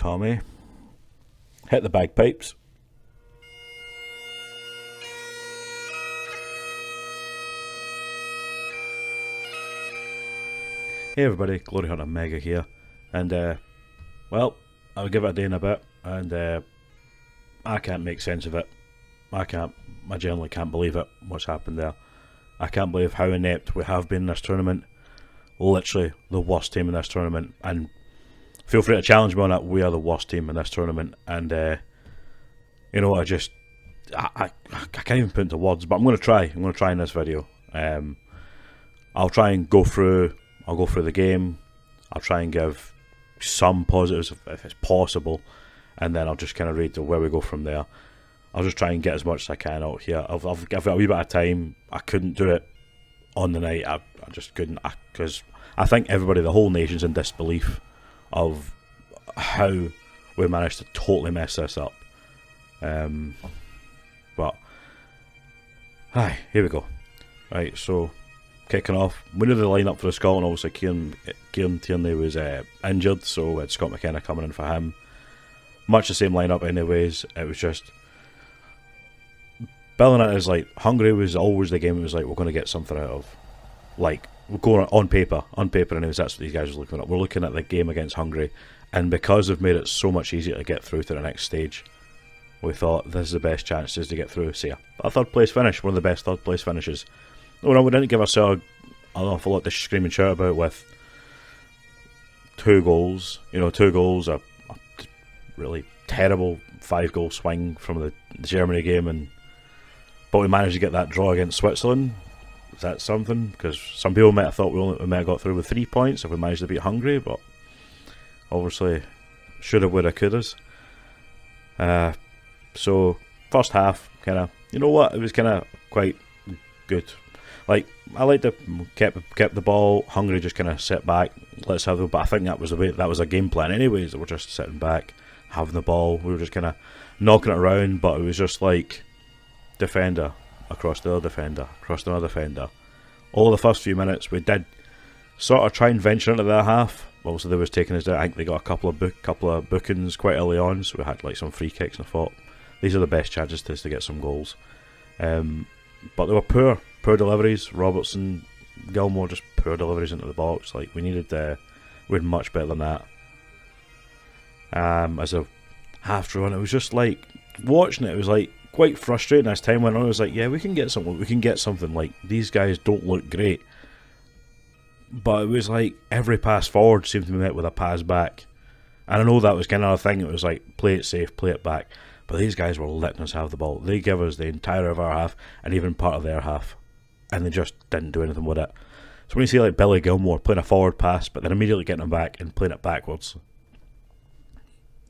Tommy. Hit the bagpipes. Hey everybody, Glory Hunter Mega here, and well, I'll give it a day and a bit, and I can't make sense of it. I generally can't believe it, what's happened there. I can't believe how inept we have been in this tournament. Literally the worst team in this tournament, and feel free to challenge me on that. We are the worst team in this tournament, and you know, I can't even put into words, but I'm going to try. I'm going to try in this video. I'll try and go through. I'll go through the game. I'll try and give some positives if it's possible, and then I'll just kind of read to where we go from there. I'll just try and get as much as I can out here. I've got a wee bit of time. I couldn't do it on the night. I just couldn't, because I think everybody, the whole nation's in disbelief of how we managed to totally mess this up. But hi, here we go. Right, so kicking off, we knew the lineup for the Scotland. Obviously, Kieran Tierney was injured, so we had Scott McKenna coming in for him. Much the same lineup, anyways. It was just building it as like Hungary was always the game. It was like we're going to get something out of. Like we're going on paper, anyways. That's what these guys are looking at. We're looking at the game against Hungary, and because they've made it so much easier to get through to the next stage, we thought this is the best chances to get through. So yeah, a third place finish, one of the best third place finishes. No, we didn't give ourselves an awful lot to scream and shout about with 2 goals. You know, 2 goals, a really terrible 5-goal swing from the Germany game, but we managed to get that draw against Switzerland. Is that something? Because some people might have thought we might have got through with 3 points if we managed to beat Hungary, but obviously shoulda, woulda, couldas. So first half, kind of, you know what, it was kind of quite good. Like, I like to kept the ball. Hungary just kind of sit back, let's have the. But I think that was the way, that was a game plan anyways. That we're just sitting back, having the ball. We were just kind of knocking it around, but it was just like defender across the other defender, across another defender. All the first few minutes, we did sort of try and venture into their half. Obviously, they was taking us down. I think they got a couple of bookings quite early on, so we had like some free kicks, and I thought these are the best chances to get some goals. But they were poor deliveries. Robertson, Gilmore, just poor deliveries into the box. Like we had much better than that. As a half draw, and it was just like watching it. It was like quite frustrating as time went on. I was like, yeah, we can get something. Like these guys don't look great, but it was like every pass forward seemed to be met with a pass back. And I know that was kind of a thing. It was like play it safe, play it back. But these guys were letting us have the ball. They give us the entire of our half and even part of their half, and they just didn't do anything with it. So when you see like Billy Gilmore playing a forward pass but then immediately getting it back and playing it backwards,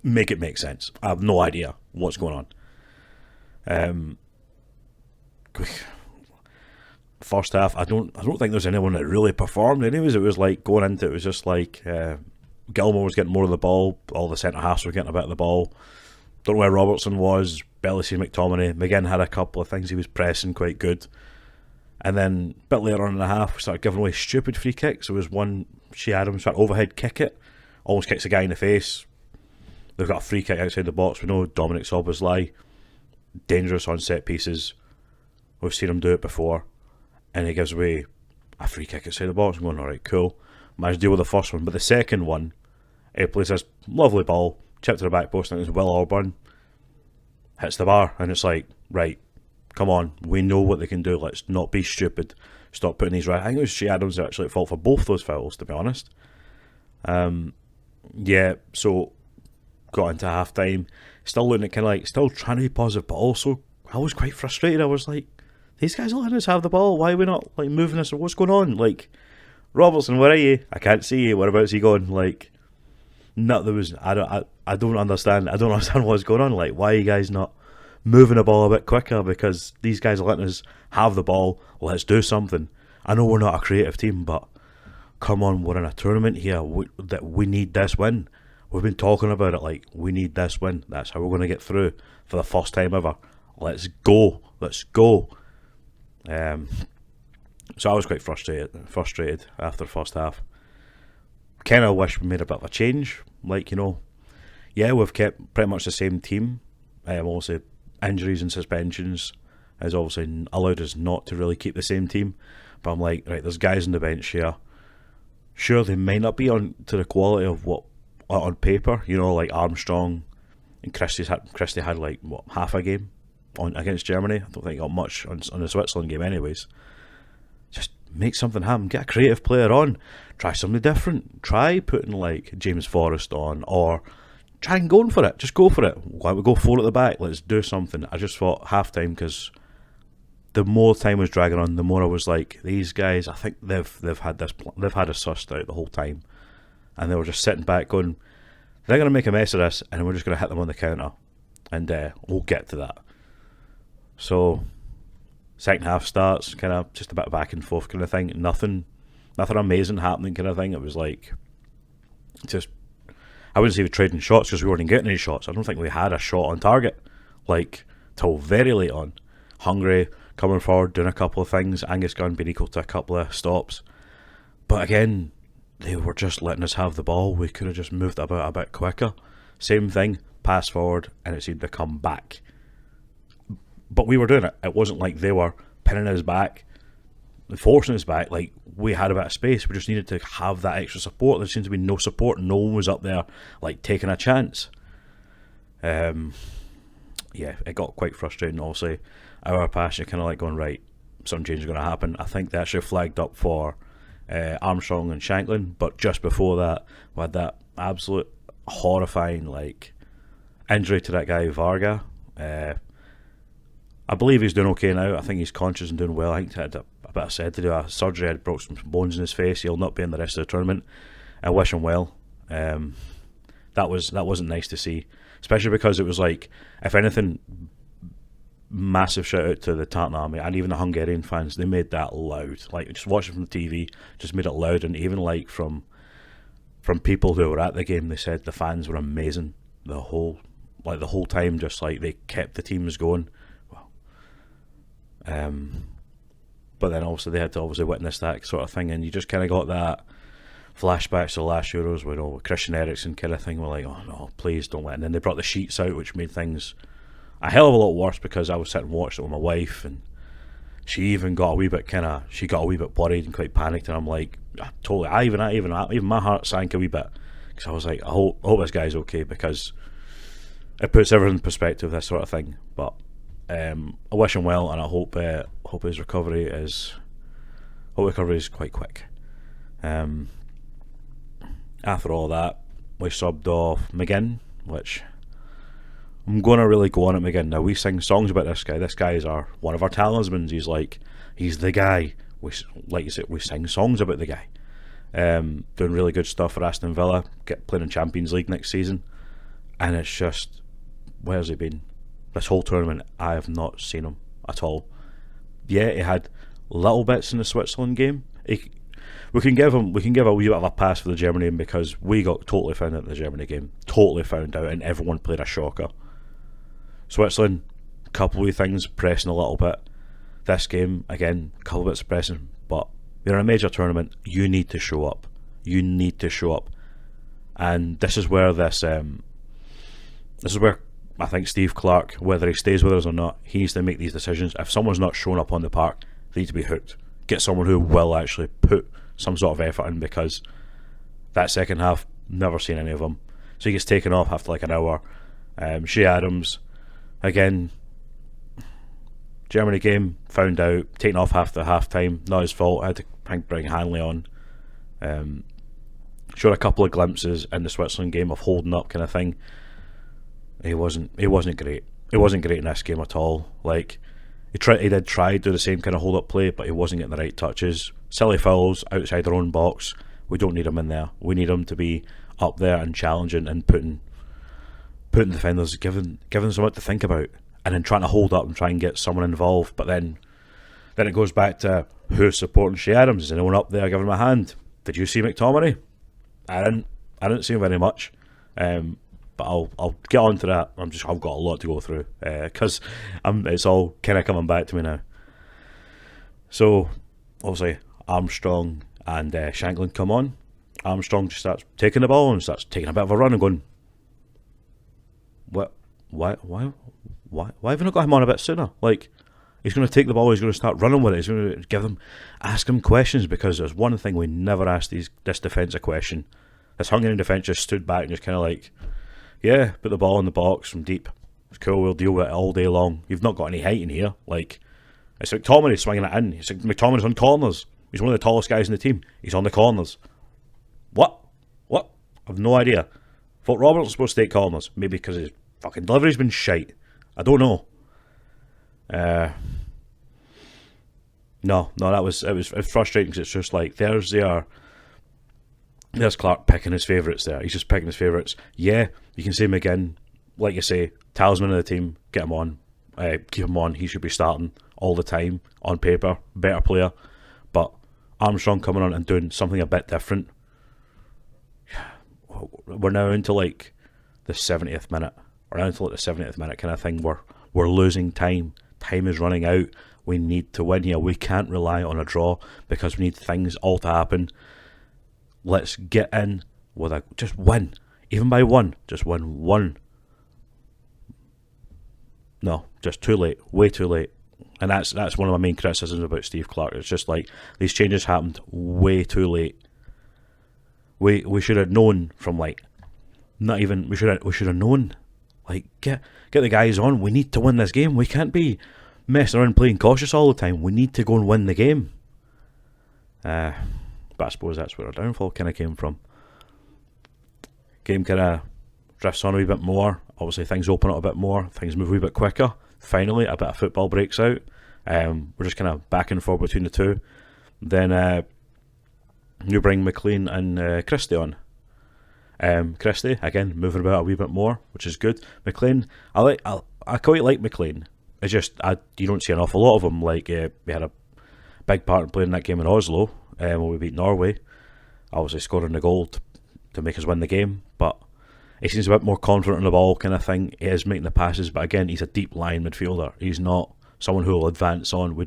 make it make sense. I have no idea what's going on. First half, I don't think there's anyone that really performed. Anyways, it was like going into it was just like Gilmore was getting more of the ball. All the centre halves were getting a bit of the ball. Don't know where Robertson was. Barely seen McTominay. McGinn had a couple of things he was pressing quite good. And then a bit later on in the half, we started giving away stupid free kicks. There was one, Shea Adams tried to overhead kick it, almost kicks a guy in the face. They've got a free kick outside the box. We know Dominic Szoboszlai, dangerous on set pieces. We've seen him do it before. And he gives away a free kick outside the box. I'm going, alright, cool. Managed to deal with the first one. But the second one, he plays this lovely ball, chip to the back post, and it's Will Orban. Hits the bar, and it's like, right, come on, we know what they can do. Let's not be stupid. Stop putting these right. I think it was Shea Adams that actually at fault for both those fouls, to be honest. Yeah, so got into half time, still looking at kind of like, still trying to be positive, but also I was quite frustrated. I was like, these guys are letting us have the ball. Why are we not like moving this? What's going on? Like, Robertson, where are you? I can't see you. Whereabouts are you going? Like, no, there was. I don't understand. I don't understand what's going on. Like, why are you guys not moving the ball a bit quicker? Because these guys are letting us have the ball. Let's do something. I know we're not a creative team, but come on, we're in a tournament here. We need this win. We've been talking about it. Like, we need this win. That's how we're going to get through for the first time ever. Let's go. Let's go. So I was quite frustrated after the first half. Kind of wish we made a bit of a change. Like, you know, yeah, we've kept pretty much the same team. Obviously, injuries and suspensions has obviously allowed us not to really keep the same team. But I'm like, right, there's guys on the bench here. Sure, they might not be on to the quality of what on paper, like Armstrong and Christie had like what, half a game on against Germany. I don't think he got much on the Switzerland game, anyways. Just make something happen. Get a creative player on. Try something different. Try putting like James Forrest on, or try and going for it. Just go for it. Why don't we go 4 at the back? Let's do something. I just thought half time, because the more time was dragging on, the more I was like, these guys, I think they've had us sussed out the whole time, and they were just sitting back going, they're going to make a mess of this, and we're just going to hit them on the counter, and we'll get to that. So second half starts, kind of just a bit back and forth kind of thing. Nothing amazing happening kind of thing. It was like, just, I wouldn't say we're trading shots because we weren't getting any shots. I don't think we had a shot on target, like, till very late on. Hungary coming forward, doing a couple of things. Angus Gunn being equal to a couple of stops. But again, they were just letting us have the ball. We could have just moved about a bit quicker. Same thing, pass forward, and it seemed to come back. But we were doing it. It wasn't like they were pinning us back, forcing us back. Like, we had a bit of space. We just needed to have that extra support. There seemed to be no support. No one was up there, like, taking a chance. Yeah, it got quite frustrating. Obviously, our passion kind of like going, right, some change is going to happen. I think they actually flagged up for Armstrong and Shanklin, but just before that, we had that absolute horrifying, like, injury to that guy Varga. I believe he's doing okay now. I think he's conscious and doing well. I think he had a bit of said to do a surgery, had broke some bones in his face. He'll not be in the rest of the tournament. I wish him well. That wasn't nice to see, especially because it was like, if anything, massive shout out to the Tartan Army and even the Hungarian fans. They made that loud. Like, just watching from the TV, just made it loud. And even like from people who were at the game, they said the fans were amazing the whole time. Just like, they kept the teams going. But then obviously they had to witness that sort of thing, and you just kind of got that flashbacks to the last Euros with Christian Eriksen kind of thing. We're like, oh no, please don't let. And then they brought the sheets out, which made things a hell of a lot worse, because I was sitting and watched it with my wife, and she even got a wee bit worried and quite panicked. And I'm like, totally. Even my heart sank a wee bit, because I was like, I hope this guy's okay, because it puts everything in perspective, this sort of thing. But I wish him well, and I hope his recovery is quite quick. After all that, we subbed off McGinn, which I'm going to really go on at McGinn. Now, we sing songs about this guy. This guy is one of our talismans. He's the guy. Like you said, we sing songs about the guy. Doing really good stuff for Aston Villa, playing in Champions League next season. And it's just, where's he been? This whole tournament, I have not seen him at all. Yeah, he had little bits in the Switzerland game. We can give a wee bit of a pass for the Germany game, because we got totally found out in the Germany game. Totally found out, and everyone played a shocker. Switzerland, a couple of wee things, pressing a little bit. This game, again, a couple of bits of pressing. But you're in a major tournament, you need to show up. And this is where I think Steve Clarke, whether he stays with us or not, he needs to make these decisions. If someone's not showing up on the park, they need to be hooked. Get someone who will actually put some sort of effort in, because that second half, never seen any of them. So he gets taken off after like an hour. Shea Adams, again, Germany game, found out, taken off after half time, not his fault. I had to bring Hanley on. Showed a couple of glimpses in the Switzerland game of holding up kind of thing. He wasn't great. He wasn't great in this game at all. Like, he did try to do the same kind of hold up play, but he wasn't getting the right touches. Silly fouls outside their own box. We don't need him in there. We need him to be up there and challenging and putting defenders, giving them something to think about, and then trying to hold up and try and get someone involved. But then it goes back to who's supporting Shea Adams. Is anyone up there giving him a hand? Did you see McTominay? I didn't see him very much. But I'll get on to that. I've got a lot to go through, because it's all kind of coming back to me now. So obviously Armstrong and Shanklin come on. Armstrong just starts taking the ball and starts taking a bit of a run and going, What? Why have we not got him on a bit sooner? Like, he's going to take the ball, he's going to start running with it, he's going to ask him questions, because there's one thing we never asked this defence a question. This Hungarian defence just stood back and just kind of like, yeah, put the ball in the box from deep. It's cool, we'll deal with it all day long. You've not got any height in here. Like, it's McTominay swinging it in. It's like McTominay's on corners. He's one of the tallest guys in the team. He's on the corners. What? I've no idea. Thought Robertson's supposed to take corners. Maybe because his fucking delivery's been shite. I don't know. No, it was frustrating, because it's just like there's Clark picking his favourites there. He's just picking his favourites. Yeah, you can see him again, like you say, talisman of the team. Get him on, keep him on. He should be starting all the time on paper. Better player, but Armstrong coming on and doing something a bit different. We're now into like the 70th minute. We're now into like the 70th minute kind of thing. We're losing time. Time is running out. We need to win here. We can't rely on a draw, because we need things all to happen. Let's get in with just win. Even by one. Just win one. No, just too late. Way too late. And that's one of my main criticisms about Steve Clark. It's just like these changes happened way too late. We should have known from like, not even, we should have known, like, get the guys on. We need to win this game. We can't be messing around playing cautious all the time. We need to go and win the game. But I suppose that's where our downfall kind of came from. Game kind of drifts on a wee bit more. Obviously things open up a bit more. Things move a wee bit quicker. Finally, a bit of football breaks out. We're just kind of back and forth between the two. Then you bring McLean and Christie on. Christie, again, moving about a wee bit more, which is good. McLean, I quite like McLean. It's just, you don't see an awful lot of him. Like, we had a big part in playing that game in Oslo, when we beat Norway. Obviously scoring the goal to make us win the game, but he seems a bit more confident on the ball kind of thing. He is making the passes, but again, he's a deep line midfielder. He's not someone who will advance on.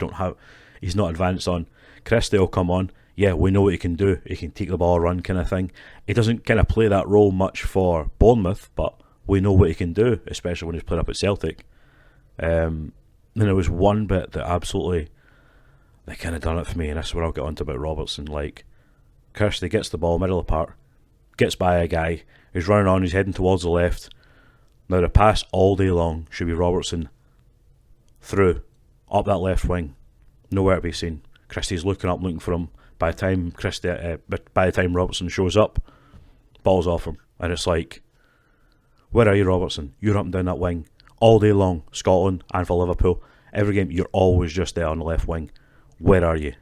He's not advanced on. Christie will come on. Yeah, we know what he can do. He can take the ball, run kind of thing. He doesn't kind of play that role much for Bournemouth, but we know what he can do, especially when he's played up at Celtic. Then there was one bit that absolutely, they kind of done it for me, and that's where I'll get onto about Robertson. Like, Kirsty gets the ball middle of the park, gets by a guy, he's running on, he's heading towards the left. Now the pass all day long should be Robertson through, up that left wing, nowhere to be seen. Christie's looking up, looking for him. By the time Robertson shows up, ball's off him, and it's like, where are you, Robertson? You're up and down that wing all day long, Scotland and for Liverpool. Every game, you're always just there on the left wing. Where are you?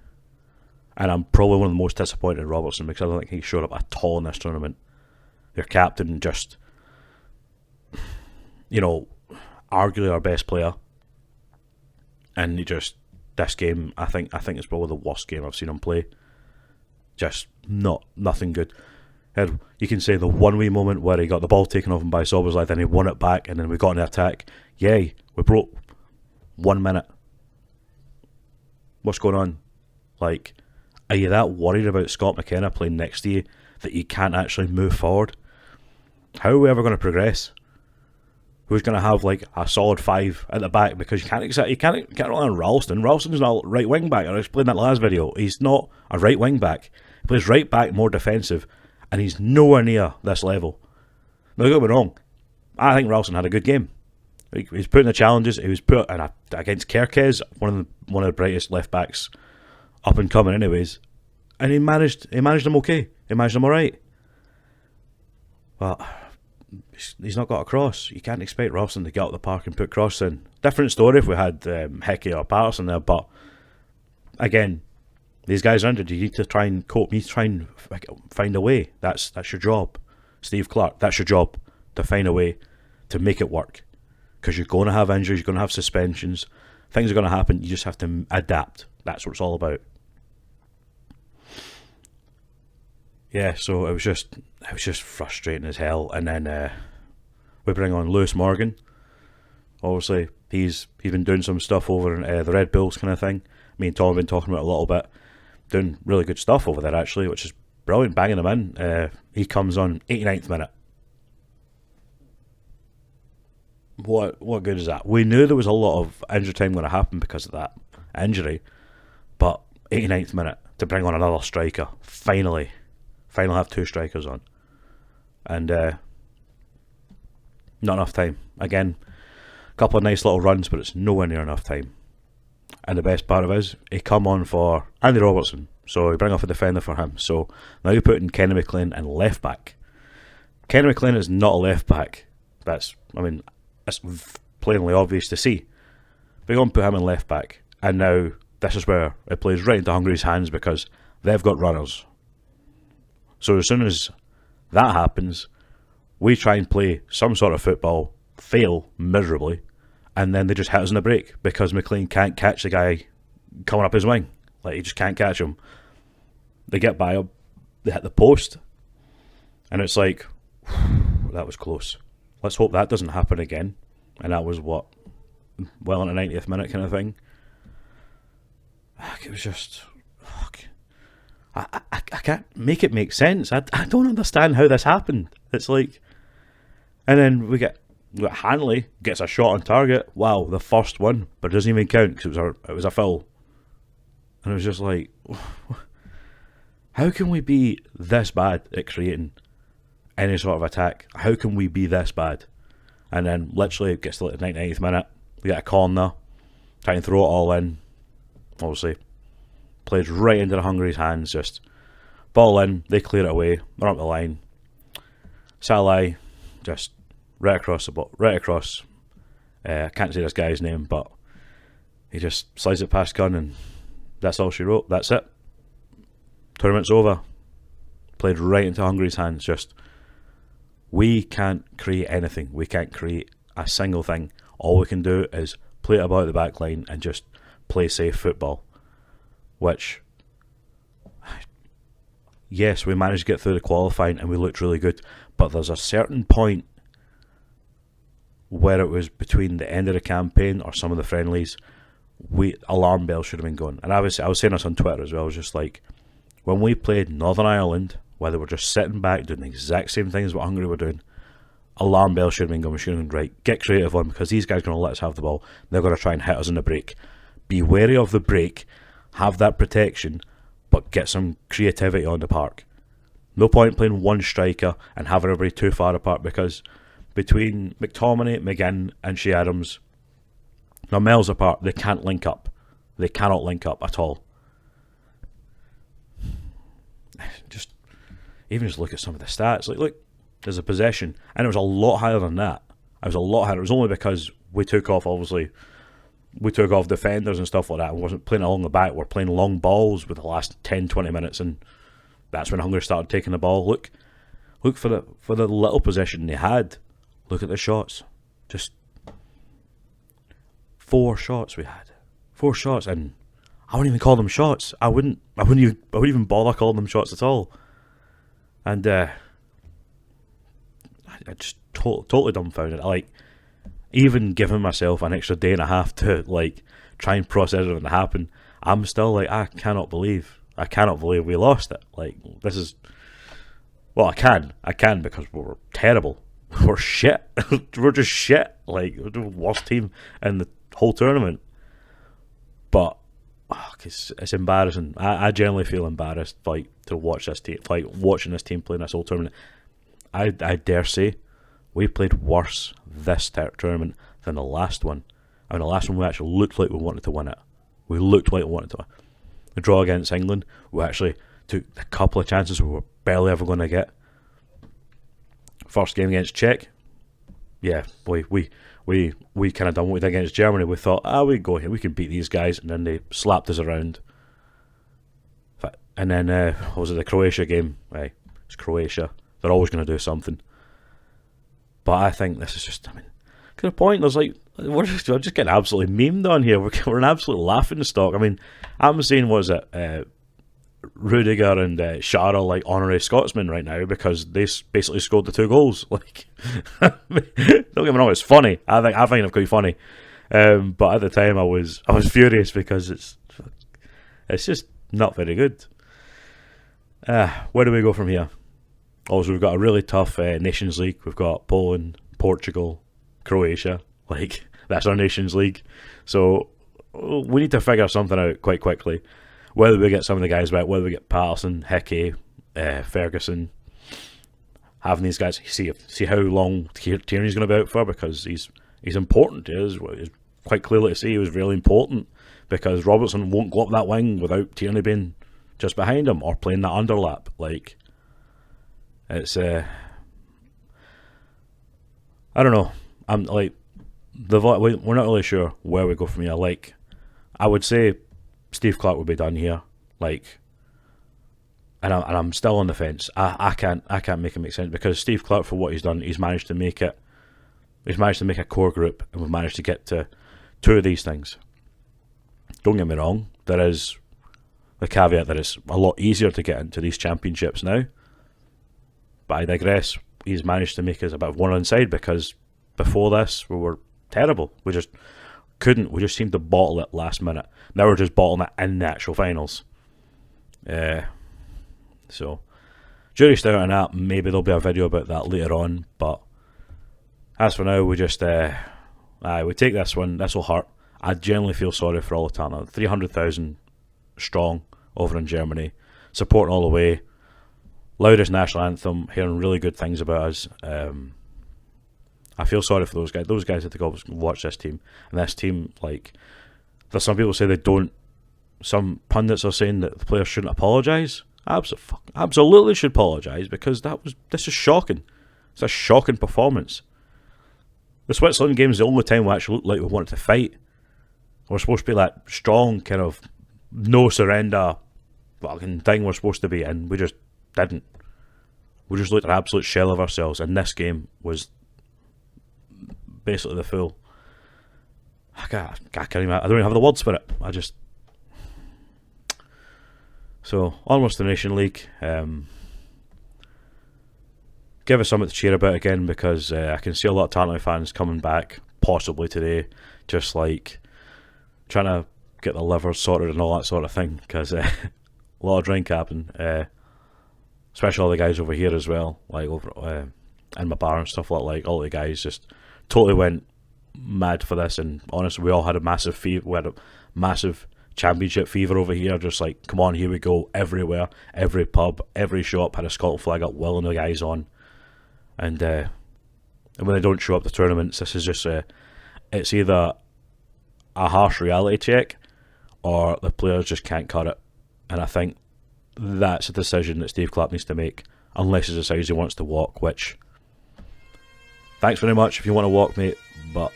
And I'm probably one of the most disappointed in Robertson, because I don't think he showed up at all in this tournament. Their captain, just, arguably our best player, and this game, I think it's probably the worst game I've seen him play. Just nothing good. You can say the one wee moment where he got the ball taken off him by Soberslide, then he won it back, and then we got in the attack. Yay, we broke 1 minute. What's going on? Like, are you that worried about Scott McKenna playing next to you that you can't actually move forward? How are we ever going to progress? Who's going to have like a solid 5 at the back? Because you can't rely on Ralston. Ralston's not a right wing back. I explained that last video. He's not a right wing back. He plays right back, more defensive, and he's nowhere near this level. Now, don't get me wrong, I think Ralston had a good game. He's put in the challenges. He was put in against Kerkez, one of the brightest left backs up and coming, anyways, and he managed them okay. He managed them all right. But he's not got a cross. You can't expect Ralston to get up the park and put cross in. Different story if we had Hickey or Patterson there, but again, these guys are injured. You need to try and cope. You need to try and find a way. That's your job, Steve Clark. That's your job, to find a way to make it work. Because you're going to have injuries, you're going to have suspensions, things are going to happen. You just have to adapt. That's what it's all about. Yeah, so it was just frustrating as hell. And then we bring on Lewis Morgan. Obviously, he's been doing some stuff over in the Red Bulls kind of thing. Me and Tom have been talking about it a little bit. Doing really good stuff over there, actually, which is brilliant, banging him in. He comes on 89th minute. what good is that? We knew there was a lot of injury time going to happen because of that injury, but 89th minute to bring on another striker. Finally have two strikers on, and not enough time. Again, a couple of nice little runs, but it's nowhere near enough time. And the best part of it is, he come on for Andy Robertson, so he bring off a defender for him. So now you're putting Kenny McLean in left back. Kenny McLean is not a left back. It's plainly obvious to see. We're going to put him in left back, and now this is where it plays right into Hungary's hands because they've got runners. So as soon as that happens, we try and play some sort of football, fail miserably, and then they just hit us in the break because McLean can't catch the guy coming up his wing. Like, he just can't catch him. They get by him, they hit the post, and it's like, that was close. Let's hope that doesn't happen again. And that was what? Well in the 90th minute kind of thing. It was just... I can't make it make sense. I don't understand how this happened. It's like... And then we got Hanley gets a shot on target. Wow, the first one. But it doesn't even count because it was a foul. And it was just like... How can we be this bad at creating any sort of attack? How can we be this bad? And then literally it gets to the 99th minute. We get a corner. Try and throw it all in. Obviously, plays right into the Hungary's hands. Just ball in. They clear it away. They're up the line. Salai just right across the ball. Right across. I can't say this guy's name, but he just slides it past Gunn, and that's all she wrote. That's it. Tournament's over. Played right into Hungary's hands. Just, we can't create anything. We can't create a single thing. All we can do is play it about the back line and just play safe football. Which, yes, we managed to get through the qualifying and we looked really good, but there's a certain point where it was between the end of the campaign or some of the friendlies, alarm bells should have been going. And I was saying this on Twitter as well. I was just like, when we played Northern Ireland, where they were just sitting back doing the exact same things what Hungary were doing, alarm bells should have been going. We should have been, right, get creative on, because these guys are going to let us have the ball. They're going to try and hit us in the break. Be wary of the break, have that protection, but get some creativity on the park. No point playing one striker and having everybody too far apart, because between McTominay, McGinn and Shea Adams, they're miles apart. They can't link up. They cannot link up at all. Even just look at some of the stats. Like, look, there's a possession, and it was a lot higher than that. It was a lot higher. It was only because we took off, obviously, we took off defenders and stuff like that. We wasn't playing along the back. We're playing long balls with the last 10, 20 minutes, and that's when Hungary started taking the ball. Look for the little possession they had. Look at the shots. Just 4 shots we had. 4 shots, and I wouldn't even call them shots. I wouldn't even bother calling them shots at all. And I just totally dumbfounded. Even giving myself an extra day and a half to try and process everything that happened, I'm still I cannot believe we lost it. This is, well, I can because we're terrible. We're shit. We're just shit. We're the worst team in the whole tournament. But it's embarrassing. I generally feel embarrassed to watch this team, watching this team play in this whole tournament. I dare say we played worse this tournament than the last one. I mean, the last one we actually looked like we wanted to win it. We looked like we wanted to win. The draw against England, we actually took a couple of chances we were barely ever going to get. First game against Czech, yeah, we kind of done what we did against Germany. We thought, we go here, we can beat these guys, and then they slapped us around. And then, what was it, the Croatia game? It's Croatia. They're always going to do something. But I think this is just, to the point, there's we're just getting absolutely memed on here. We're an absolute laughing stock. I mean, I'm seeing, what is it, Rudiger and Shara honorary Scotsmen right now because they basically scored the 2 goals. Don't get me wrong, it's funny. I find it quite funny. But at the time, I was furious because it's just not very good. Where do we go from here? Also, we've got a really tough Nations League. We've got Poland, Portugal, Croatia. Like, that's our Nations League. So we need to figure something out quite quickly. Whether we get some of the guys back, whether we get Patterson, Hickey, Ferguson, having these guys, see how long Tierney's going to be out for, because he's important. It's quite clearly to see he was really important, because Robertson won't go up that wing without Tierney being just behind him or playing that underlap. Like, it's I don't know. I'm like, we're not really sure where we go from here. Like, I would say Steve Clarke would be done here. Like, and I'm still on the fence. I can't make it make sense, because Steve Clarke, for what he's done, he's managed to make a core group, and we've managed to get to 2 of these things. Don't get me wrong, there is the caveat that it's a lot easier to get into these championships now. But I digress. He's managed to make us a bit of one inside, because before this we were terrible. We just couldn't. We just seemed to bottle it last minute. Now we're just bottling it in the actual finals. So jury's still out on that. Maybe there'll be a video about that later on. But as for now, we just we take this one. This will hurt. I genuinely feel sorry for all the talent. 300,000 strong over in Germany, supporting all the way. Loudest national anthem, hearing really good things about us. I feel sorry for those guys. Those guys had to go watch this team. And this team, like, there's some people say they don't. Some pundits are saying that the players shouldn't apologise. Absolutely should apologise, because this is shocking. It's a shocking performance. The Switzerland game is the only time we actually looked like we wanted to fight. We're supposed to be that strong, kind of no surrender fucking thing we're supposed to be, and we just didn't. We just looked an absolute shell of ourselves, and this game was basically the full. I can't even. I don't even have the words for it. So almost the Nation League. Give us something to cheer about again, because I can see a lot of Tartanite fans coming back possibly today, just like trying to get the liver sorted and all that sort of thing, because a lot of drink happened. Especially all the guys over here as well, like over in my bar and stuff like all the guys just totally went mad for this. And honestly, we all had a massive fever. We had a massive championship fever over here. Just like, come on, here we go. Everywhere, every pub, every shop had a Scotland flag up, willing the guys on. And when they don't show up to tournaments, this is just it's either a harsh reality check, or the players just can't cut it. And I think that's a decision that Steve Clarke needs to make, unless he decides he wants to walk, which, thanks very much if you want to walk, mate, but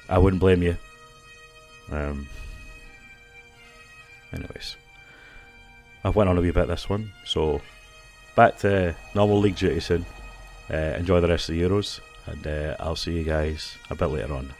I wouldn't blame you. Anyways, I've went on a wee bit this one, so back to normal league duty soon. Enjoy the rest of the Euros, and I'll see you guys a bit later on.